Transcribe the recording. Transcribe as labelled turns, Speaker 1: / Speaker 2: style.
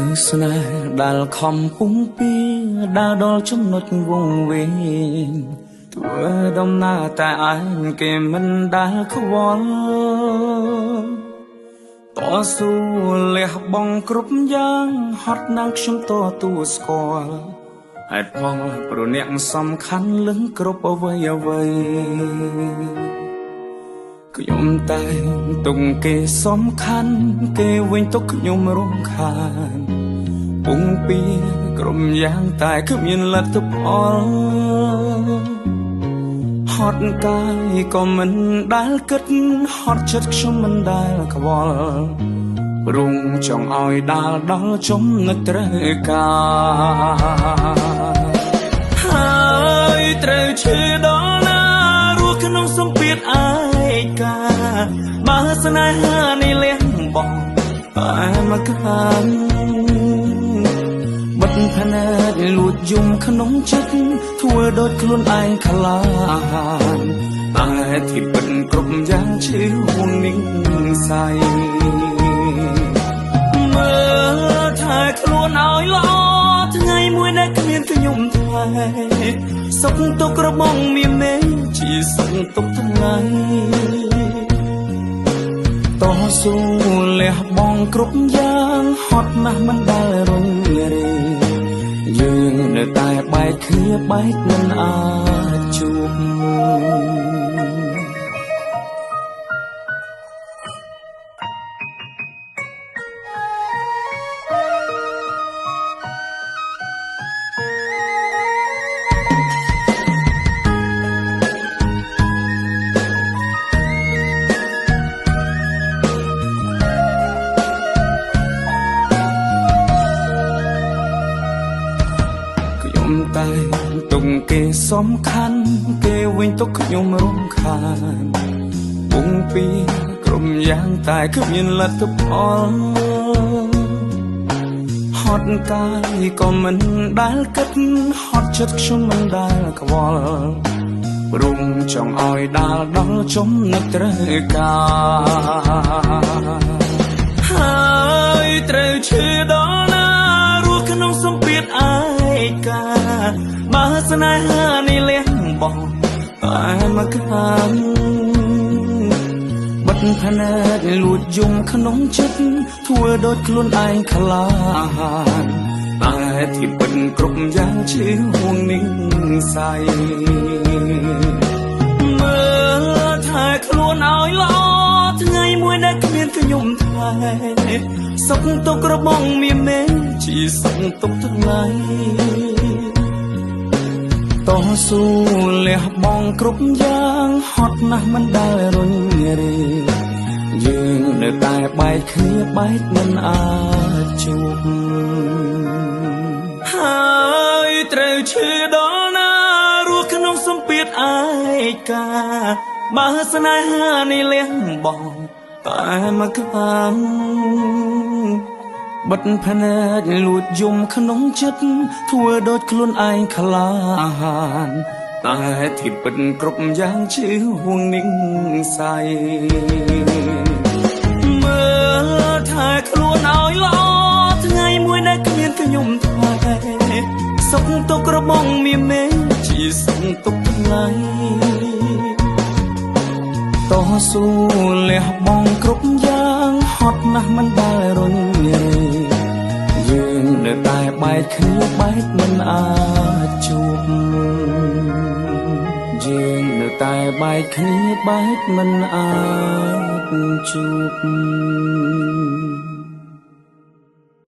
Speaker 1: នៅស្នេហ៍ដែលខំពុំពីដើរដល់ចំណុចវង្វេងធ្វើដំណើរតែឯងគេមិនដែលខ្វល់តស៊ូលះបង់គ្រប់យ៉ាងហត់ណាស់ខ្ញុំតទួស្គាល់ហេតុផលព្រោះអ្នកសំខាន់លឹងគ្រប់អ្វីអ្វីខ្ញុំតែទុកគេសំខាន់គេវិញទុកខ្ញុំរំខានពុំពីក្រុមយ៉ាងតែគ្មានលទ្ធផលហត់កាយក៏មិនដែលគិតហត់ចិត្តខ្ញុំមិនដែលខ្វល់ព្រមចង់ឲ្យដាល់ដល់ចំណុចត្រូវការហើយត្រូវឈឺដល់ណារស់ក្នុងសម្ពាធឯកាបើស្នេហានេះលះបង់តែមកខាងបិទភ្នែកលួចយំក្នុងចិត្តធ្វើដូចខ្លួនឯងក្លាហានតែที่ពិតគ្រប់យ៉ាងឈឺហួងនឹងសៃមើលថែខ្លួនឲ្យល្អថ្ងៃមួយដែលគ្មានខ្ញុំថែសុខទុក្ខរបស់មានមេជាសុខទុក្ខថ្ងៃតស៊ូលះបង់គ្រប់យ៉ាងហត់ណាស់មិនដែលរុញរេយើងនៅតែបែកគ្នាបែកមិនអាចជួបតែទុកគេសំខាន់គេវិញទុកខ្ញុំរំខានពុំពីក្រុមយ៉ាងតែគ្មានលទ្ធផលហត់កាយក៏មិនដែលគិតហត់ចិត្តខ្ញុំមិនដែលខ្វល់ព្រមចង់ឲ្យដាល់ដល់ចំណុចត្រូវការហើយត្រូវឈឺដល់ណារស់ក្នុងសម្ពាធឯកាបើស្នេហានេះលះបង់តែមកខាងបិទភ្នែកលួចយំក្នុងចិត្តធ្វើដូចខ្លួនឯងក្លាហានតែที่ពិតគ្រប់យ៉ាងឈឺហួងនឹងសៃមើលថែខ្លួនឲ្យល្អថ្ងៃមួយដែលគ្មានខ្ញុំថែសុខទុក្ខរបស់មានមេជាសុខទុក្ខថ្ងៃតស៊ូលះបង់គ្រប់យ៉ាងហត់ណាស់មិនដែលរុញរេយើងនៅតែបែកគ្នាបែកមិនអាចជួបហើយត្រូវឈឺដល់ណារស់ក្នុងសម្ពាធឯកាបើស្នេហានេះលះបង់តែមកខាងបិទភ្នែកលួចយំក្នុងចិត្តធ្វើដូចខ្លួនឯងក្លាហានតែที่ពិតគ្រប់យ៉ាងឈឺហួងនឹងសៃមើលថែខ្លួនឲ្យល្អថ្ងៃមួយដែលគ្មានខ្ញុំថែសុខទុក្ខរបស់មានមេជាសុខទុក្ខថ្ងៃតស៊ូលះបង់គ្រប់យ៉ាងហត់ណាស់មិនដែលរុញរេយើងនៅតែបែកគ្នាបែកមិនអាចជួបយើងនៅតែបែកគ្នាបែកមិនអាចជួប